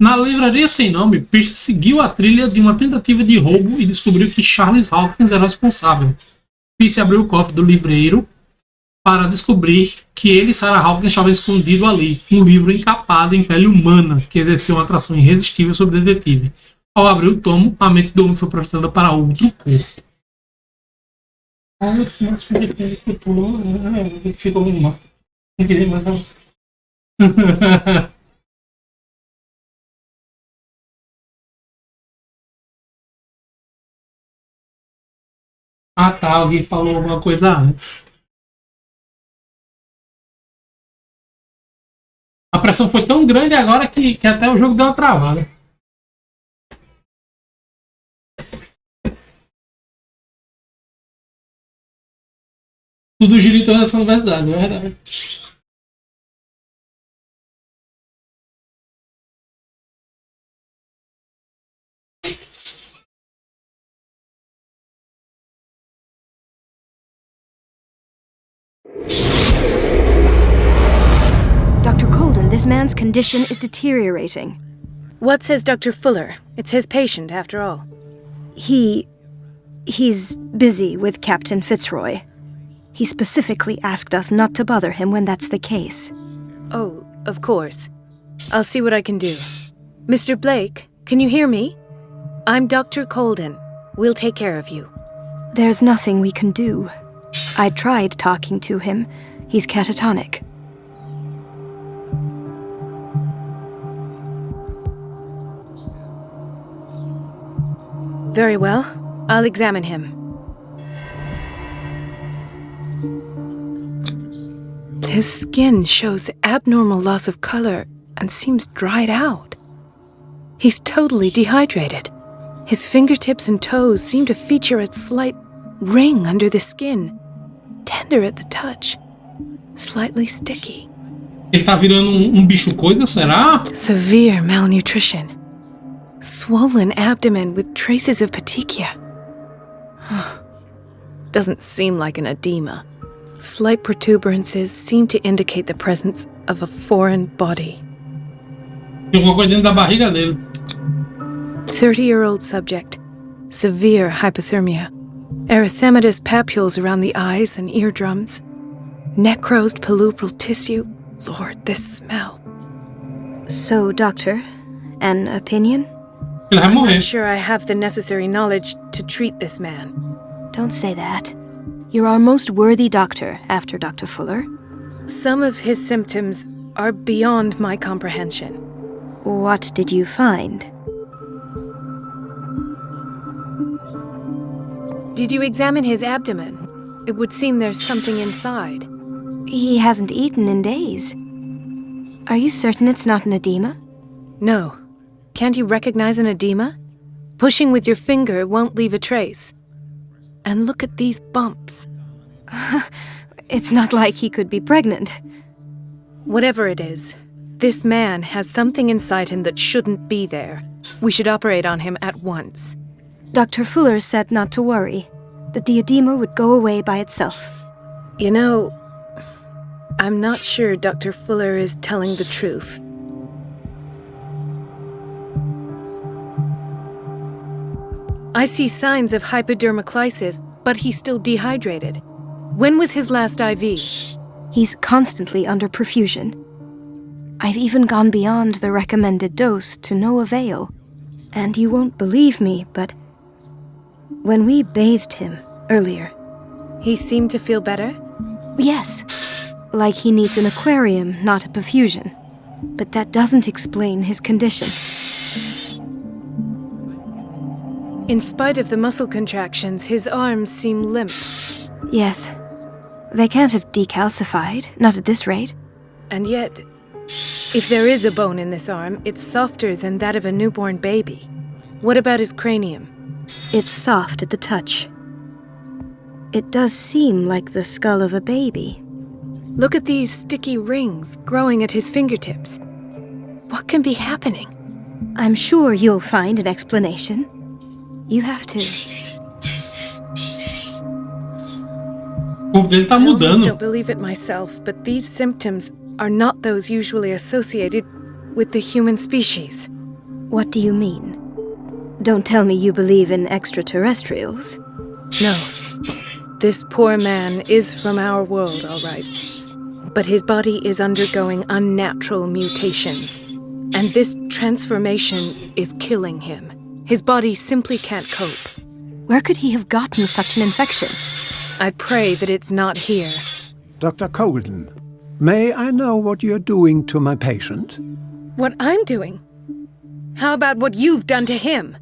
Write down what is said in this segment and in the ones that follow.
Na livraria sem nome, Pierce seguiu a trilha de uma tentativa de roubo e descobriu que Charles Hawkins era o responsável. Pierce abriu o cofre do livreiro para descobrir que ele e Sarah Hawkins estavam escondidos ali, um livro encapado em pele humana que exerceu uma atração irresistível sobre o detetive. Ao abrir o tomo, a mente do homem foi projetada para outro corpo. Ficou uma. Não queria mais não. Ah tá, alguém falou alguma coisa antes. A pressão foi tão grande agora que até o jogo deu uma travada. Tudo gira em torno dessa universidade, não é verdade? Dr. Colden, this man's condition is deteriorating. What says Dr. Fuller? It's his patient, after all. He's busy with Captain Fitzroy. He specifically asked us not to bother him when that's the case. Oh, of course. I'll see what I can do. Mr. Blake, can you hear me? I'm Dr. Colden. We'll take care of you. There's nothing we can do. I tried talking to him. He's catatonic. Very well. I'll examine him. His skin shows abnormal loss of color and seems dried out. He's totally dehydrated. His fingertips and toes seem to feature a slight ring under the skin, tender at the touch, slightly sticky. Ele tá virando bicho coisa, será? Severe malnutrition. Swollen abdomen with traces of petechia. Doesn't seem like an edema. Slight protuberances seem to indicate the presence of a foreign body. Tem alguma coisa dentro da barriga dele. 30-year-old subject. Severe hypothermia. Erythematous papules around the eyes and eardrums. Necrosed palpebral tissue. Lord, this smell. So, doctor, an opinion? Ele vai I'm morrer. not sure I have the necessary knowledge to treat this man. Don't say that. You're our most worthy doctor after Dr. Fuller. Some of his symptoms are beyond my comprehension. What did you find? Did you examine his abdomen? It would seem there's something inside. He hasn't eaten in days. Are you certain it's not an edema? No. Can't you recognize an edema? Pushing with your finger won't leave a trace. And look at these bumps. It's not like he could be pregnant. Whatever it is, this man has something inside him that shouldn't be there. We should operate on him at once. Dr. Fuller said not to worry, that the edema would go away by itself. You know, I'm not sure Dr. Fuller is telling the truth. I see signs of hypodermoclysis, but he's still dehydrated. When was his last IV? He's constantly under perfusion. I've even gone beyond the recommended dose to no avail. And you won't believe me, but when we bathed him earlier... He seemed to feel better? Yes, like he needs an aquarium, not a perfusion. But that doesn't explain his condition. In spite of the muscle contractions, his arms seem limp. Yes. They can't have decalcified, not at this rate. And yet, if there is a bone in this arm, it's softer than that of a newborn baby. What about his cranium? It's soft at the touch. It does seem like the skull of a baby. Look at these sticky rings growing at his fingertips. What can be happening? I'm sure you'll find an explanation. You have to. O corpo dele tá I almost mudando. don't believe it myself, but these symptoms are not those usually associated with the human species. What do you mean? Don't tell me you believe in extraterrestrials. No. This poor man is from our world, all right. But his body is undergoing unnatural mutations. And this transformation is killing him. His body simply can't cope. Where could he have gotten such an infection? I pray that it's not here. Dr. Colden, may I know what you're doing to my patient? What I'm doing? How about what you've done to him?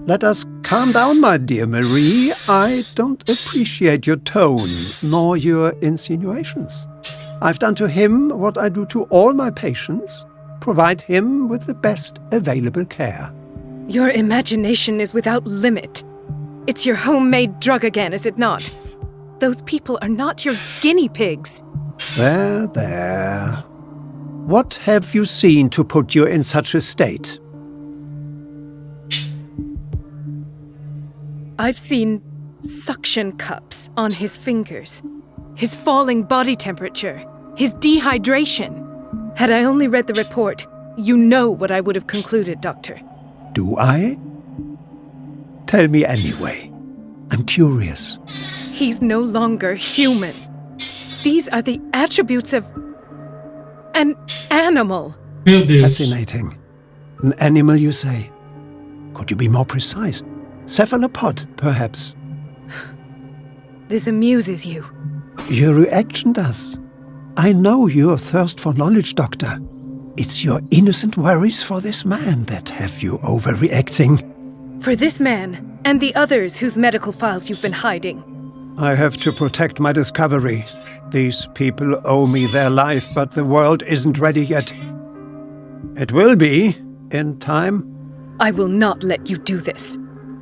Let us calm down, my dear Marie. I don't appreciate your tone, nor your insinuations. I've done to him what I do to all my patients. Provide him with the best available care. Your imagination is without limit. It's your homemade drug again, is it not? Those people are not your guinea pigs. There, there. What have you seen to put you in such a state? I've seen suction cups on his fingers, his falling body temperature, his dehydration. Had I only read the report, you know what I would have concluded, Doctor. Do I? Tell me anyway. I'm curious. He's no longer human. These are the attributes of an animal. Meu Deus. Fascinating. An animal, you say? Could you be more precise? Cephalopod, perhaps? This amuses you. Your reaction does. I know your thirst for knowledge, Doctor. It's your innocent worries for this man that have you overreacting. For this man, and the others whose medical files you've been hiding. I have to protect my discovery. These people owe me their life, but the world isn't ready yet. It will be, in time. I will not let you do this.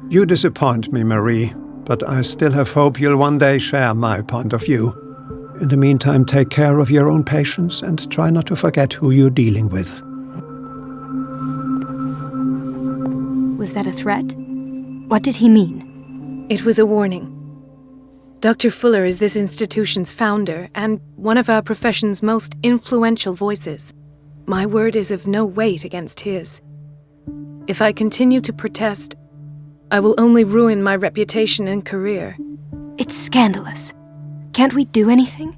You disappoint me, Marie, but I still have hope you'll one day share my point of view. In the meantime, take care of your own patients and try not to forget who you're dealing with. Was that a threat? What did he mean? It was a warning. Dr. Fuller is this institution's founder and one of our profession's most influential voices. My word is of no weight against his. If I continue to protest, I will only ruin my reputation and career. It's scandalous. Can't we do anything?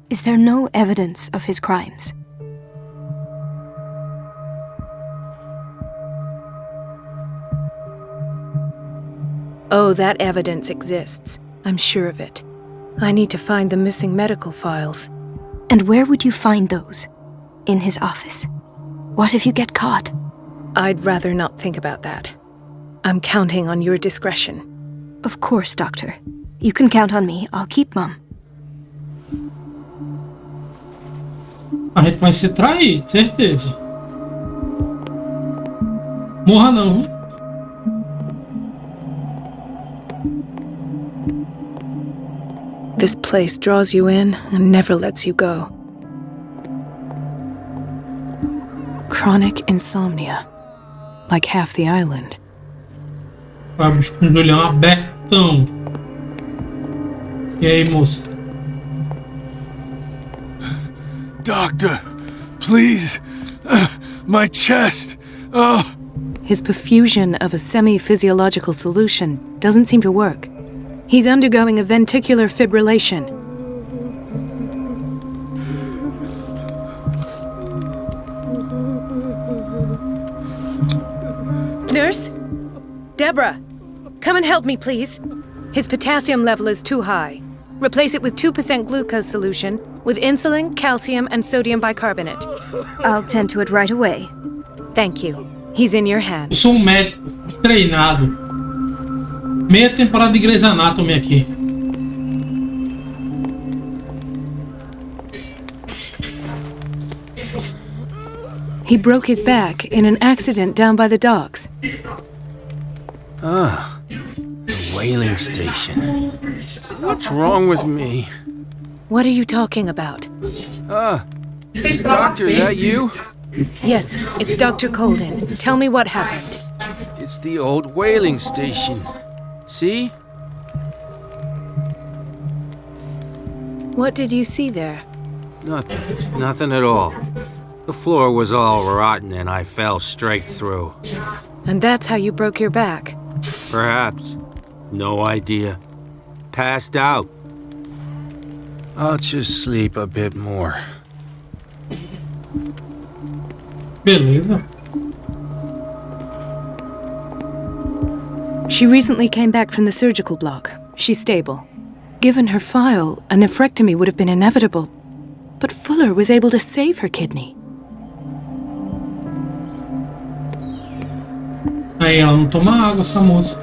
Is there no evidence of his crimes? Oh, that evidence exists. I'm sure of it. I need to find the missing medical files. And where would you find those? In his office? What if you get caught? I'd rather not think about that. I'm counting on your discretion. Of course, Doctor. You can count on me. I'll keep Mum. A gente vai ser traído, certeza. Morra não. This place draws you in and never lets you go. Chronic insomnia. Like half the island. Vai, bicho, com os olhão abertão. E aí, moça? Doctor, please. My chest. Oh. His perfusion of a semi-physiological solution doesn't seem to work. He's undergoing a ventricular fibrillation. Nurse? Deborah, come and help me, please. His potassium level is too high. Replace it with 2% glucose solution with insulin, calcium, and sodium bicarbonate. I'll tend to it right away. Thank you. He's in your Eu hands. sou um médico treinado. Meia temporada de Grey's Anatomy aqui. He broke his back in an accident down by the docks. Ah, the whaling station. What's wrong with me? What are you talking about? Doctor, is that you? Yes, it's Dr. Colden. Tell me what happened. It's the old whaling station. See? What did you see there? Nothing. Nothing at all. The floor was all rotten and I fell straight through. And that's how you broke your back? Perhaps. No idea. Passed out. I'll just sleep a bit more. Beleza. She recently came back from the surgical block. She's stable. Given her file, a nephrectomy would have been inevitable. But Fuller was able to save her kidney. Aí ela não toma água, essa moça.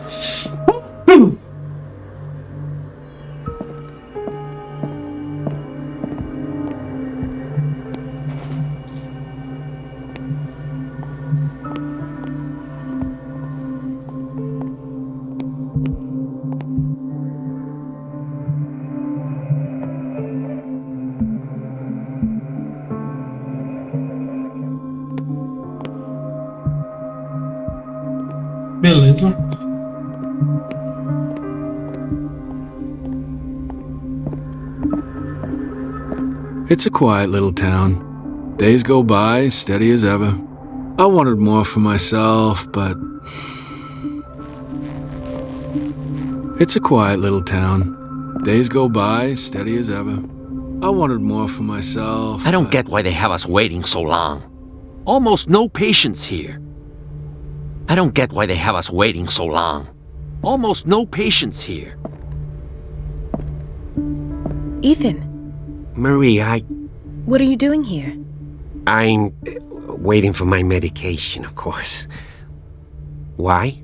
Beleza. It's a quiet little town. Days go by, steady as ever. I wanted more for myself, but... It's a quiet little town. Days go by, steady as ever. I wanted more for myself. I don't get why they have us waiting so long. Almost no patients here. I don't get why they have us waiting so long. Almost no patients here. Ethan, Marie, what are you doing here? I'm waiting for my medication, of course. Why?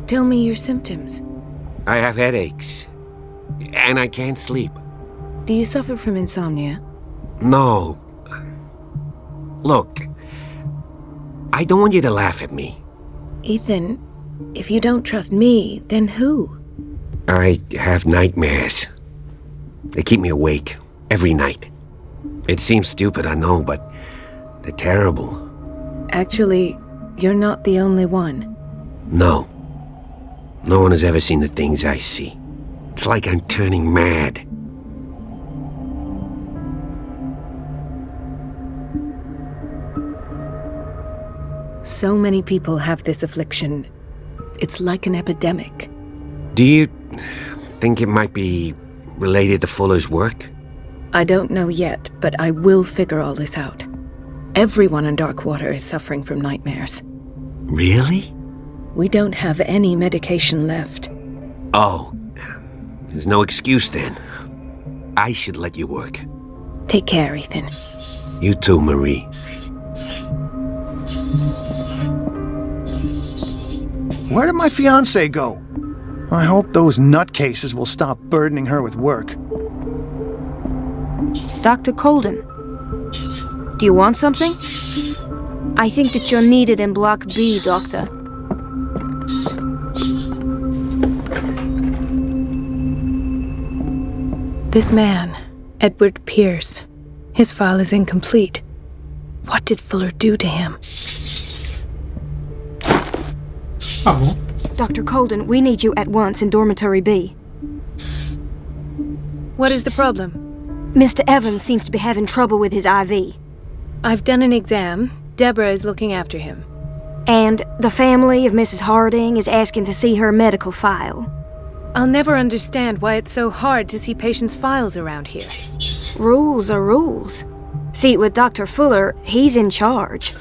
Tell me your symptoms. I have headaches. And I can't sleep. Do you suffer from insomnia? No. Look, I don't want you to laugh at me. Ethan, if you don't trust me, then who? I have nightmares. They keep me awake every night. It seems stupid, I know, but they're terrible. Actually, you're not the only one. No. No one has ever seen the things I see. It's like I'm turning mad. So many people have this affliction. It's like an epidemic. Do you think it might be related to Fuller's work? I don't know yet, but I will figure all this out. Everyone in Darkwater is suffering from nightmares. Really? We don't have any medication left. Oh, there's no excuse then. I should let you work. Take care, Ethan. You too, Marie. Where did my fiancée go? I hope those nutcases will stop burdening her with work. Dr. Colden, do you want something? I think that you're needed in Block B, Doctor. This man, Edward Pierce, his file is incomplete. What did Fuller do to him? Tá bom. Dr. Colden, we need you at once in Dormitory B. What is the problem? Mr. Evans seems to be having trouble with his IV. I've done an exam. Deborah is looking after him. And the family of Mrs. Harding is asking to see her medical file. I'll never understand why it's so hard to see patients' files around here. Rules are rules. See, with Dr. Fuller, he's in charge.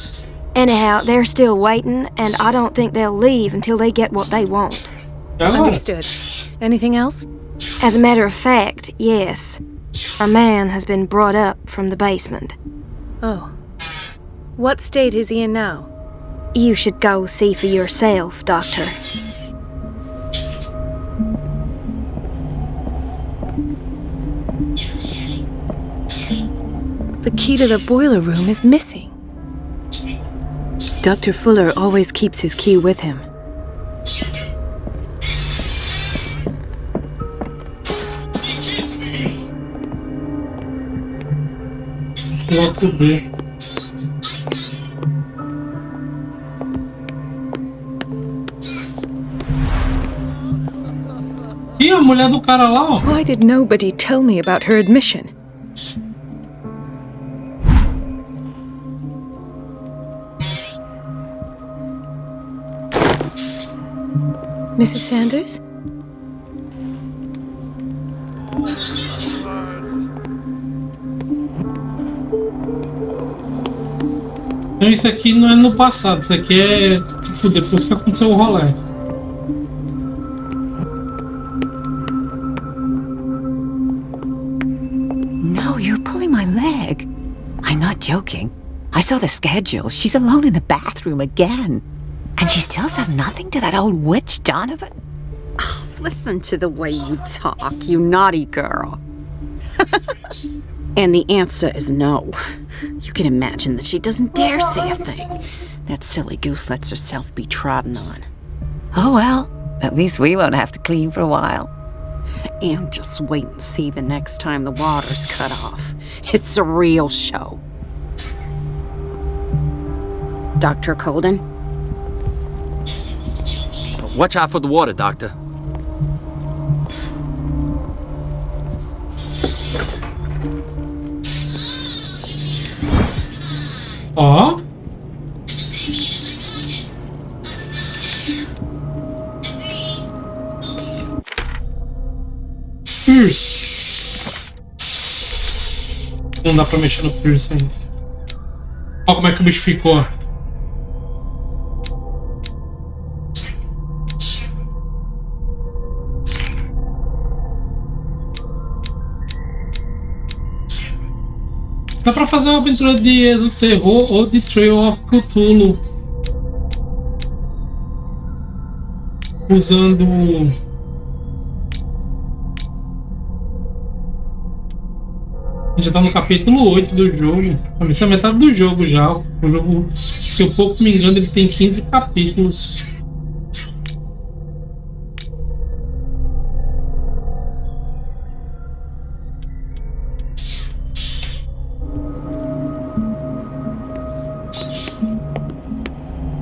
Anyhow, they're still waiting, and I don't think they'll leave until they get what they want. Já vai. Understood. Anything else? As a matter of fact, yes. A man has been brought up from the basement. Oh. What state is he in now? You should go see for yourself, Doctor. The key to the boiler room is missing. Dr. Fuller always keeps his key with him. Bloco B. E a mulher do cara lá, ó. Why did nobody tell me about her admission? Mrs. Sanders? Então isso aqui não é no passado, isso aqui é tipo depois que aconteceu o rolê. No, you're pulling my leg. I'm not joking. I saw the schedule. She's alone in the bathroom again. And she still says nothing to that old witch, Donovan? Oh, listen to the way you talk, you naughty girl. And the answer is no. You can imagine that she doesn't dare say a thing. That silly goose lets herself be trodden on. Oh well, at least we won't have to clean for a while. And just wait and see the next time the water's cut off. It's a real show. Dr. Colden? Watch out for the water, Doctor. Ó. Pierce. Não dá pra mexer no Pierce ainda. Olha como é que o bicho ficou. Dá pra fazer uma aventura de do terror ou de Trail of Cthulhu usando já tá no capítulo 8 do jogo. Isso é metade do jogo já. O jogo, se eu pouco me engano, ele tem 15 capítulos.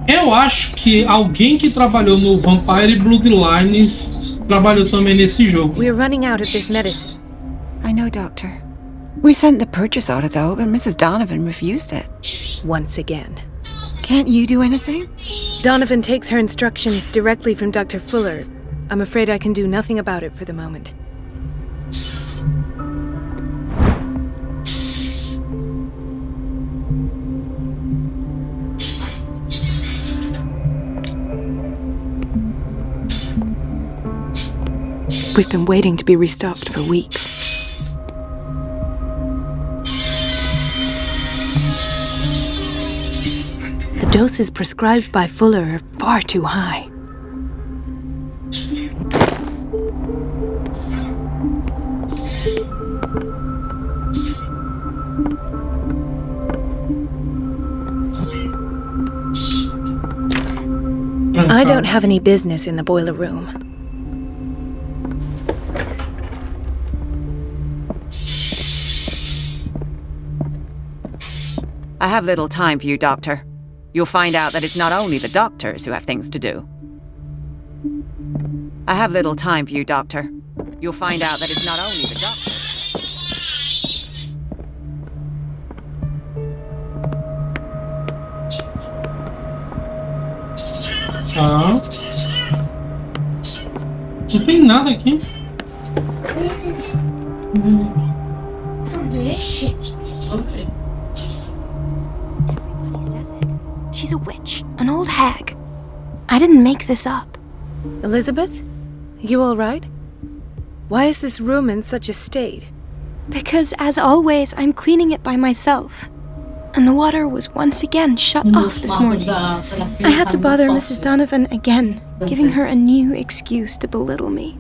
Eu acho que alguém que trabalhou no Vampire Bloodlines trabalhou também nesse jogo. We're running out of this medicine. I know, Doctor. We sent the purchase order, though, and Mrs. Donovan refused it. Once again. Can't you do anything? Donovan takes her instructions directly from Dr. Fuller. I'm afraid I can do nothing about it for the moment. We've been waiting to be restocked for weeks. The doses prescribed by Fuller are far too high. I don't have any business in the boiler room. I have little time for you, Doctor. You'll find out that it's not only the doctors who have things to do. I have little time for you, Doctor. You'll find out that it's not only the doctors. Tá. Não tem nada aqui. Everybody says it. She's a witch, an old hag. I didn't make this up. Elizabeth? You all right? Why is this room in such a state? Because, as always, I'm cleaning it by myself. And the water was once again shut off this morning. I had to bother Mrs. Donovan again, giving her a new excuse to belittle me.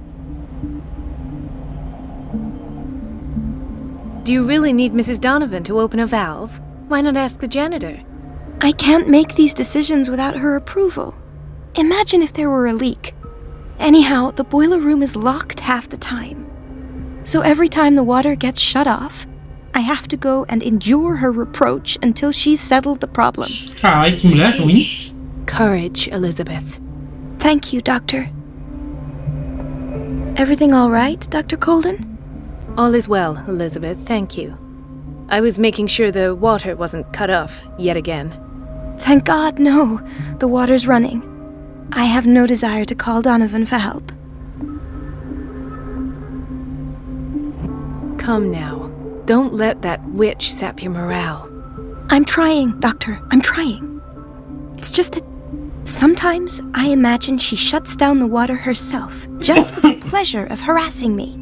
Do you really need Mrs. Donovan to open a valve? Why not ask the janitor? I can't make these decisions without her approval. Imagine if there were a leak. Anyhow, the boiler room is locked half the time. So every time the water gets shut off, I have to go and endure her reproach until she's settled the problem. Carai, que mulher ruim. Courage, Elizabeth. Thank you, Doctor. Everything all right, Dr. Colden? All is well, Elizabeth, thank you. I was making sure the water wasn't cut off yet again. Thank God, no. The water's running. I have no desire to call Donovan for help. Come now. Don't let that witch sap your morale. I'm trying, Doctor. I'm trying. It's just that sometimes I imagine she shuts down the water herself, just for the pleasure of harassing me.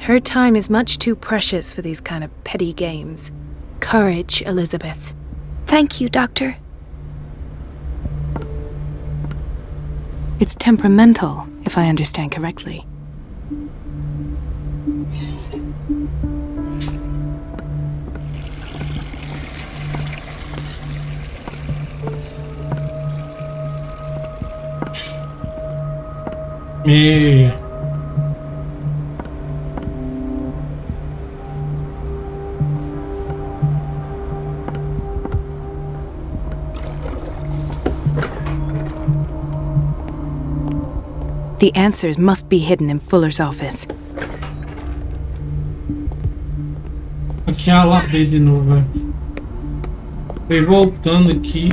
Her time is much too precious for these kind of petty games. Courage, Elizabeth. Thank you, Doctor. It's temperamental, if I understand correctly. Me. The answers must be hidden in Fuller's office. Aqui a abrir de novo, velho. Fui voltando aqui.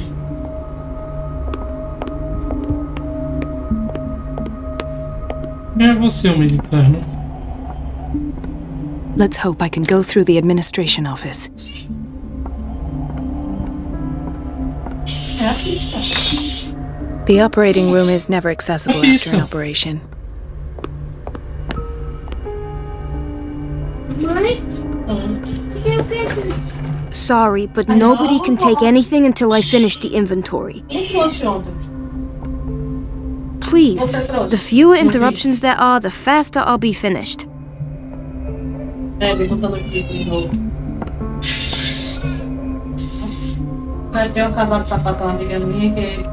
Quem é você, o militar, né? Let's hope I can go through the administration office. É a pista. The operating room is never accessible after an operation. Sorry, but nobody can take anything until I finish the inventory. Please, the fewer interruptions there are, the faster I'll be finished. Vai ter um casal de sapatão, amiga minha, que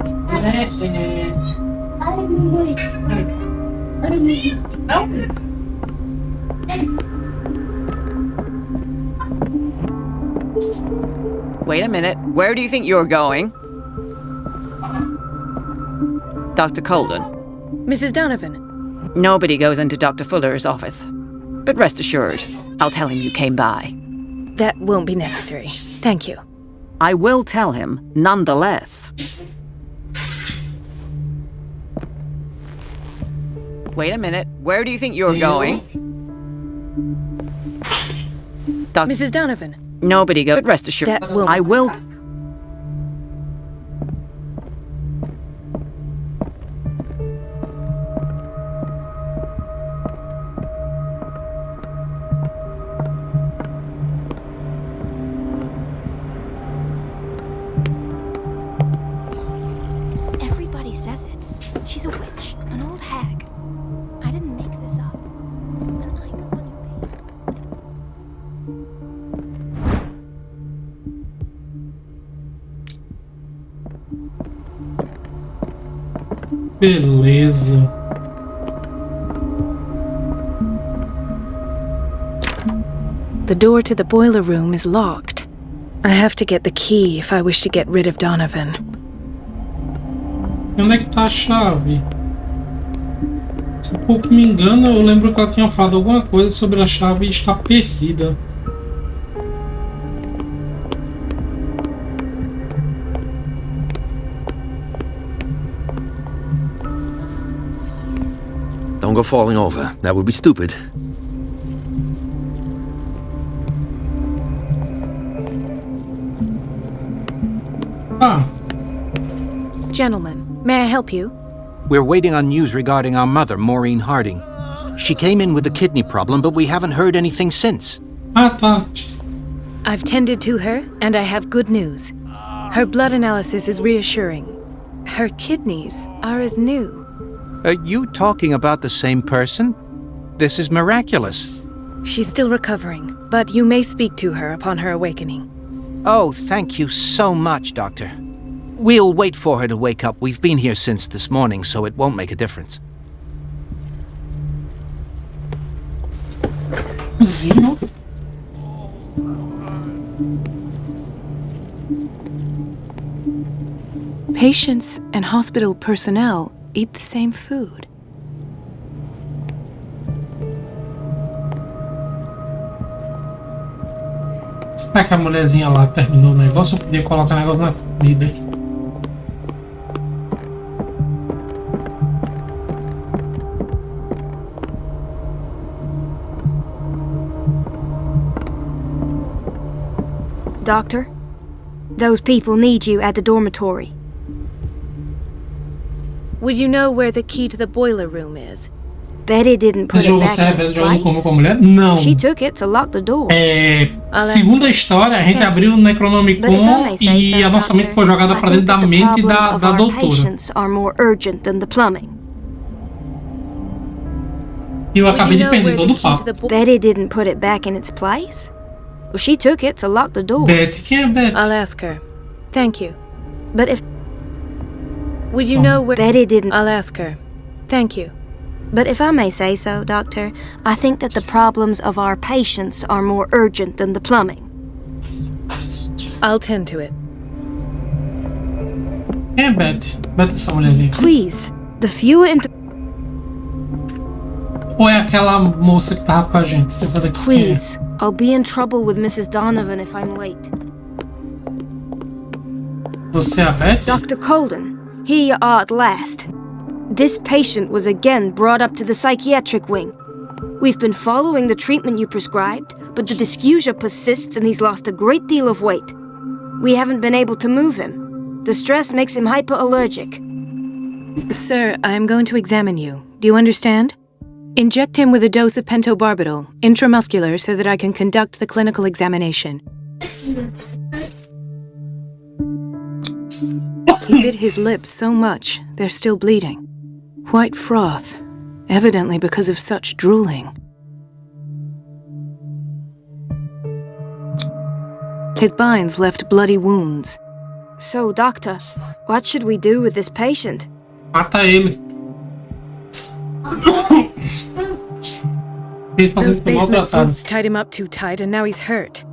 Não? Wait a minute. Where do you think you're going? Dr. Colden. Mrs. Donovan. Nobody goes into Dr. Fuller's office. But rest assured, I'll tell him you came by. That won't be necessary. Thank you. I will tell him, nonetheless. Wait a minute. Where do you think you're going? Mrs. Donovan. Nobody goes. But rest assured, That will. I will. Everybody says it. She's a witch, an old hag. I didn't make this up. And I'm the one who pays. Beleza. The door to the boiler room is locked. I have to get the key if I wish to get rid of Donovan. E onde é que tá a chave? Se um pouco me engano, eu lembro que ela tinha falado alguma coisa sobre a chave estar perdida. Don't go falling over. That would be stupid. Ah. Gentlemen, may I help you? We're waiting on news regarding our mother, Maureen Harding. She came in with a kidney problem, but we haven't heard anything since. Ah, tá. I've tended to her, and I have good news. Her blood analysis is reassuring. Her kidneys are as new. Are you talking about the same person? This is miraculous. She's still recovering, but you may speak to her upon her awakening. Oh, thank you so much, Doctor. We'll wait for her to wake up. We've been here since this morning, so it won't make a difference. Cozinha. Patients and hospital personnel eat the same food. Será que a mulherzinha lá terminou o negócio? Eu podia colocar o negócio na comida. Doctor, those people need you at the dormitory. Would you know where the key to the boiler room is? Betty didn't put it back in its place. Com a mulher? Não. She took it to lock the door. Segundo a história, a gente abriu o Necronomicon e a nossa mente foi jogada para dentro da mente da doutora. E eu acabei de perder todo o papo. Betty didn't put it back in its place? Well, she took it to lock the door. Betty? Quem é Betty? I'll ask her. Thank you. But if... Would you know where... Betty didn't... I'll ask her. Thank you. But if I may say so, Doctor, I think that the problems of our patients are more urgent than the plumbing. I'll tend to it. Quem é Betty? Betty, essa mulherzinha. Please, the fewer... Ou é aquela moça que tava com a gente? Please, I'll be in trouble with Mrs. Donovan if I'm late. Você é a Betty? Dr. Colden, here you are at last. This patient was again brought up to the psychiatric wing. We've been following the treatment you prescribed, but the dysgeusia persists and he's lost a great deal of weight. We haven't been able to move him. The stress makes him hyperallergic. Sir, I am going to examine you. Do you understand? Inject him with a dose of pentobarbital, intramuscular, so that I can conduct the clinical examination. He bit his lips so much, they're still bleeding. White froth, evidently because of such drooling. His binds left bloody wounds. So, Doctor, what should we do with this patient? Mata ele. Those basement boots tied him up too tight and now he's hurt.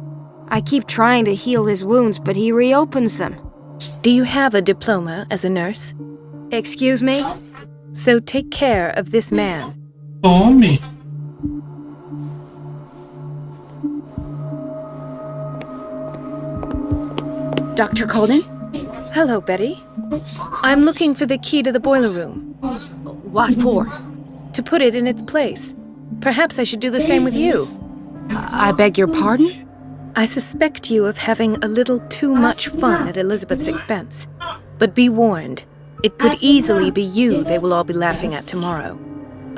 I keep trying to heal his wounds, but he reopens them. Do you have a diploma as a nurse? Excuse me? So take care of this man. Tome. Dr. Colden? Hello, Betty. I'm looking for the key to the boiler room. What for? To put it in its place. Perhaps I should do the same with you. I beg your pardon? I suspect you of having a little too much fun at Elizabeth's expense. But be warned, it could easily be you they will all be laughing at tomorrow.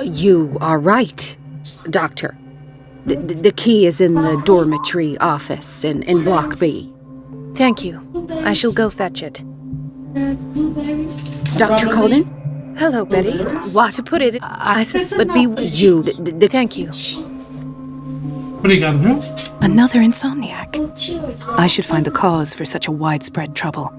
You are right, Doctor. The key is in the dormitory office in Block B. Thank you. I shall go fetch it. Dr. Colden? Hello, Betty. What? To put it, I suspect, but be... You... Thank you. Obrigado, viu? Another insomniac. I should find the cause for such a widespread trouble.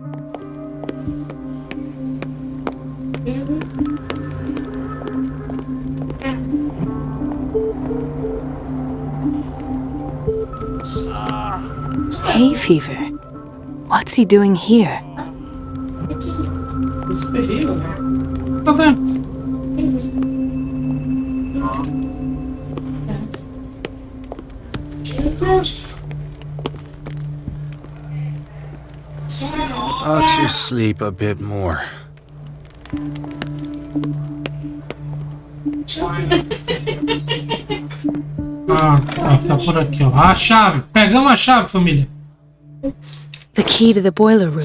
Hay fever. What's he doing here? Tá dentro. I'll just sleep a bit more. Tá por aqui, ó. A chave. Pegamos a chave, família. The key to the boiler room.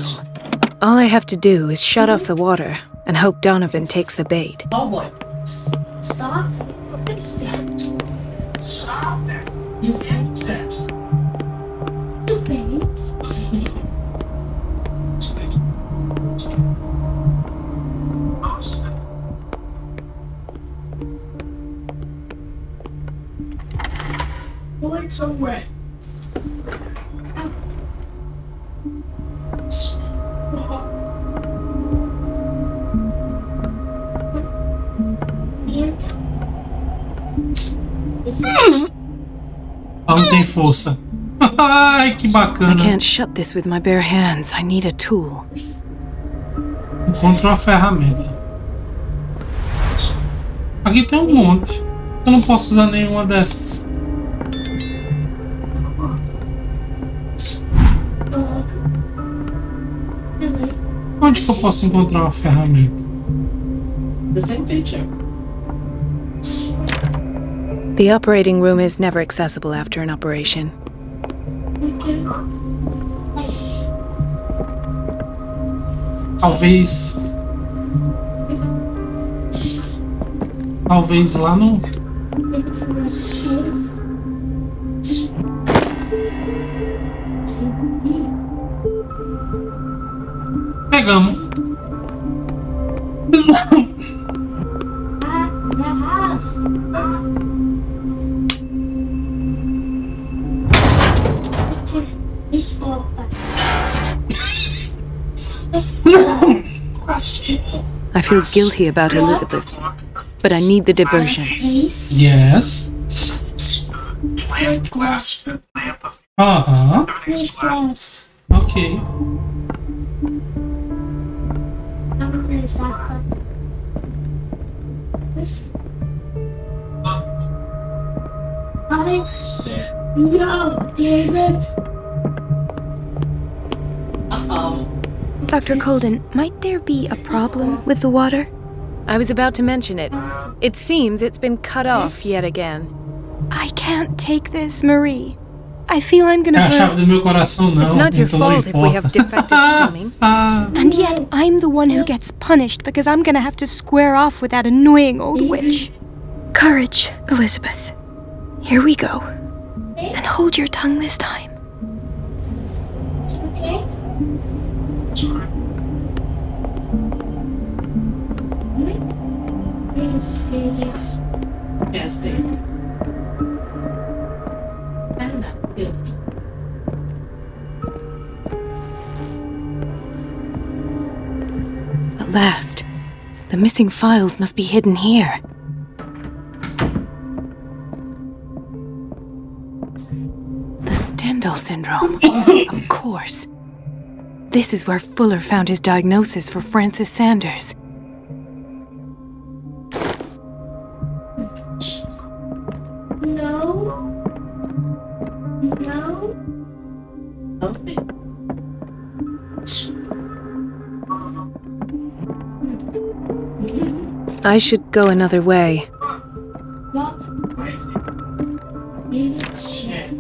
All I have to do is shut off the water and hope Donovan takes the bait. Oh boy. Stop. Stand. Stop. Just stand. Okay. Why it's so wet? Não tem força. Ai, que bacana. I can't shut this with my bare hands. I need a tool. Encontre uma ferramenta. Aqui tem um monte. Eu não posso usar nenhuma dessas. Onde que eu posso encontrar uma ferramenta? The same picture. The operating room is never accessible after an operation. Talvez lá no... Pegamos. I feel guilty about Elizabeth, but I need the diversion. Yes. Uh-huh. Okay. No, David. Uh-oh. Dr. Colden, might there be a problem with the water? I was about to mention it. It seems it's been cut off yet again. I can't take this, Marie. I feel I'm gonna É a chave burst. do meu coração, não. It's not your então não fault if we have defective plumbing. And yet, I'm the one who gets punished because I'm gonna have to square off with that annoying old witch. Courage, Elizabeth. Here we go. And hold your tongue this time. Okay. Yes, yes. Yes, David. At last. The missing files must be hidden here. The Stendhal syndrome. Of course. This is where Fuller found his diagnosis for Francis Sanders. No. No. Okay. I should go another way. What? David, shit.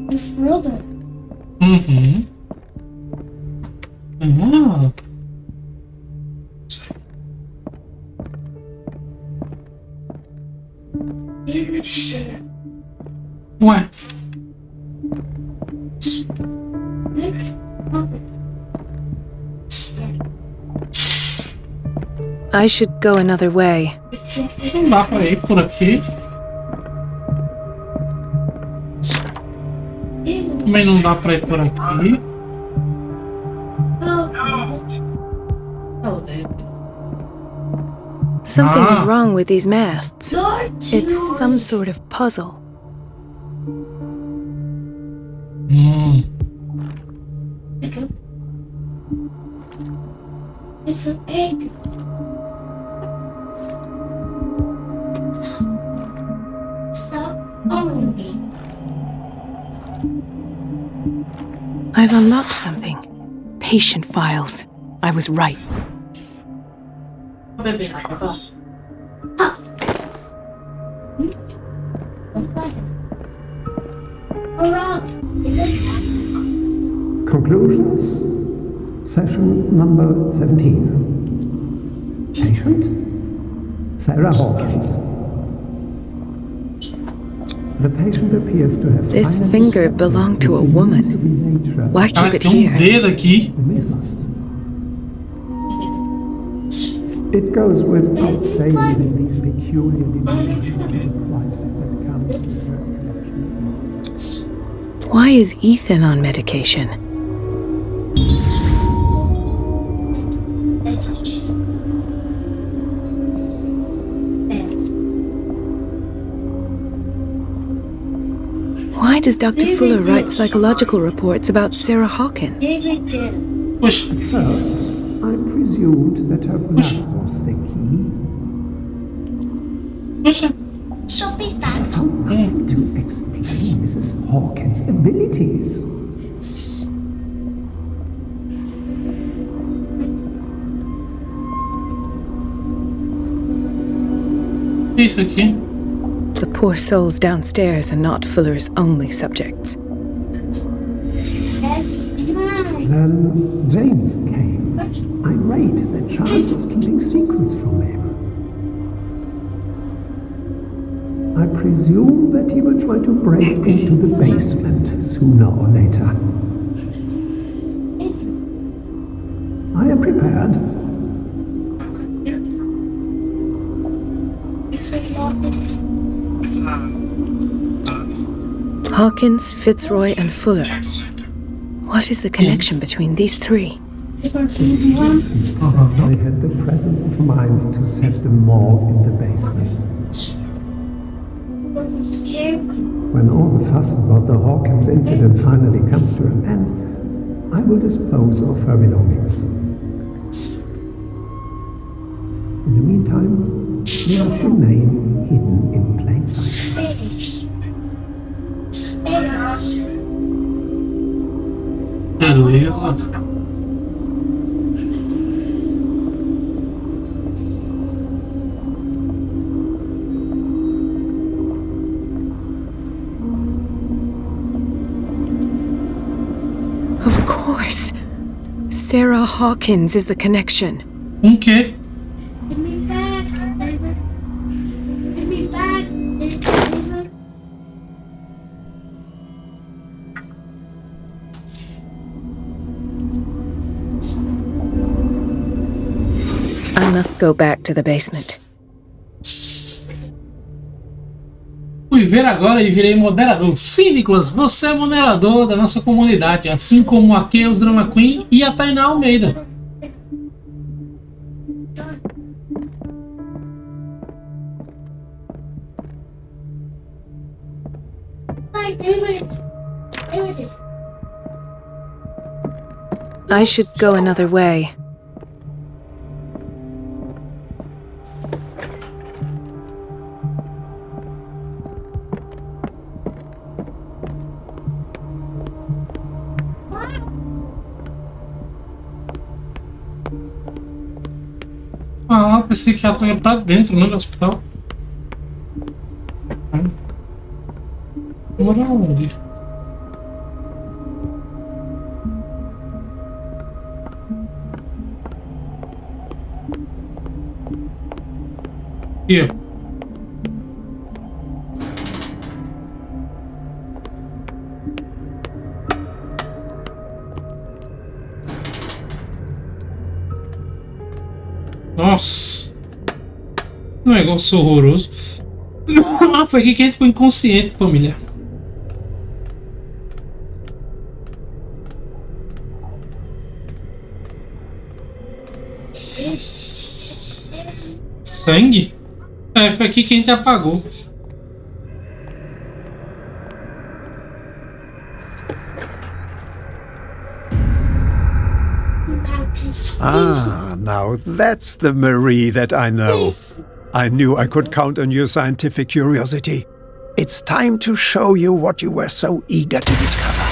His brother. Uhum. Ah. David, shit. Ué. I should go another way. Não dá pra ir por aqui. Também não dá pra ir por aqui. Oh, David. Something is wrong with these masts. Lord, It's some sort of puzzle. It's an egg. Stop following me. I've unlocked something. Patient files. I was right. Bebê, vá. Conclusions. Session number 17. Patient? Sarah Hawkins. The patient appears to have This finally finger accepted belonged to a the woman. illusory nature of Why keep it Tem here? dedo aqui. the mythos. It goes without saying that these peculiar delusions are the price that comes with her exceptional gifts. Why is Ethan on medication? Why does Dr. Fuller write psychological reports about Sarah Hawkins? David did. Puxa. At first, I presumed that her blood was the key. Puxa. Sopitas. got nothing to explain Mrs. Hawkins' abilities. Isso aqui. The poor souls downstairs are not Fuller's only subjects. Then James came, irate that Charles was keeping secrets from him. I presume that he will try to break into the basement sooner or later. I am prepared. Hawkins, Fitzroy, and Fuller. What is the connection between these three? I had the presence of mind to set the morgue in the basement. When all the fuss about the Hawkins incident finally comes to an end, I will dispose of her belongings. In the meantime, you must remain hidden in plain sight. Beleza. Of course. Sarah Hawkins is the connection. quê? Give me back, baby. Give me back, baby. I must go back to the basement. Fui ver agora e virei moderador. Sim, Nicolas, você é moderador da nossa comunidade, assim como a Chaos Drama Queen e a Tainá Almeida. I should go another way. Ah, pensei que ela ia pra dentro, né, do hospital. Mora onde? Aqui, ó. Nossa, que negócio horroroso. Ah, foi aqui que a gente ficou inconsciente, família. Sangue? É, foi aqui que a gente apagou. Ah, now that's the Marie that I know. I knew I could count on your scientific curiosity. It's time to show you what you were so eager to discover.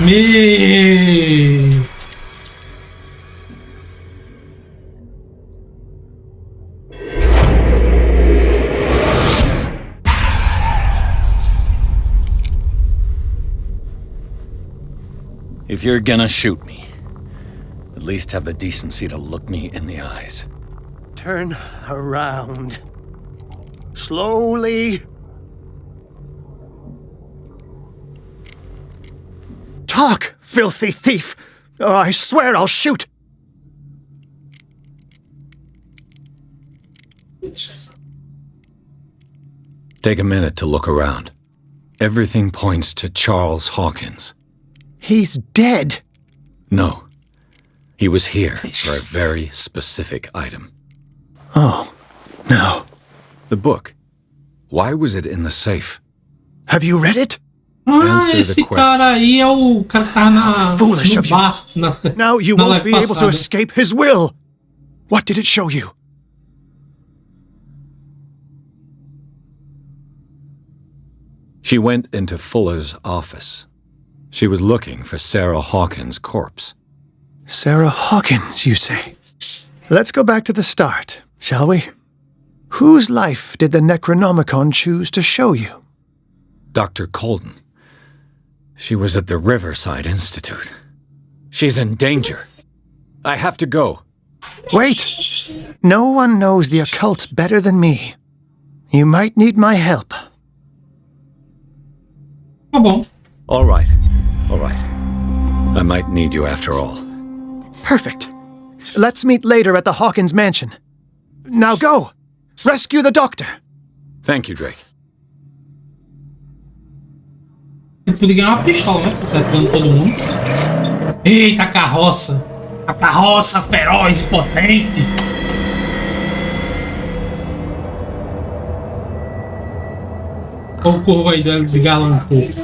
Me. If you're gonna shoot me, at least have the decency to look me in the eyes. Turn around. Slowly. Talk, filthy thief! Or I swear I'll shoot! Take a minute to look around. Everything points to Charles Hawkins. He's dead! No. He was here for a very specific item. Oh, no. The book. Why was it in the safe? Have you read it? Ah, esse cara aí é o cara que tá na, Foolish no of you. bar. Now you na won't live be able to passada. escape his will. What did it show you? She went into Fuller's office. She was looking for Sarah Hawkins' corpse. Sarah Hawkins, you say? Let's go back to the start, shall we? Whose life did the Necronomicon choose to show you? Dr. Colden. She was at the Riverside Institute. She's in danger. I have to go. Wait! No one knows the occult better than me. You might need my help. Tá bom. All right. I might need you after all. Perfect. Let's meet later at the Hawkins mansion. Now go! Rescue the doctor! Thank you, Drake. Ele podia ganhar uma pistola, né? Acertando todo mundo. Eita, a carroça! A carroça feroz e potente! Olha o corvo aí de galo um pouco.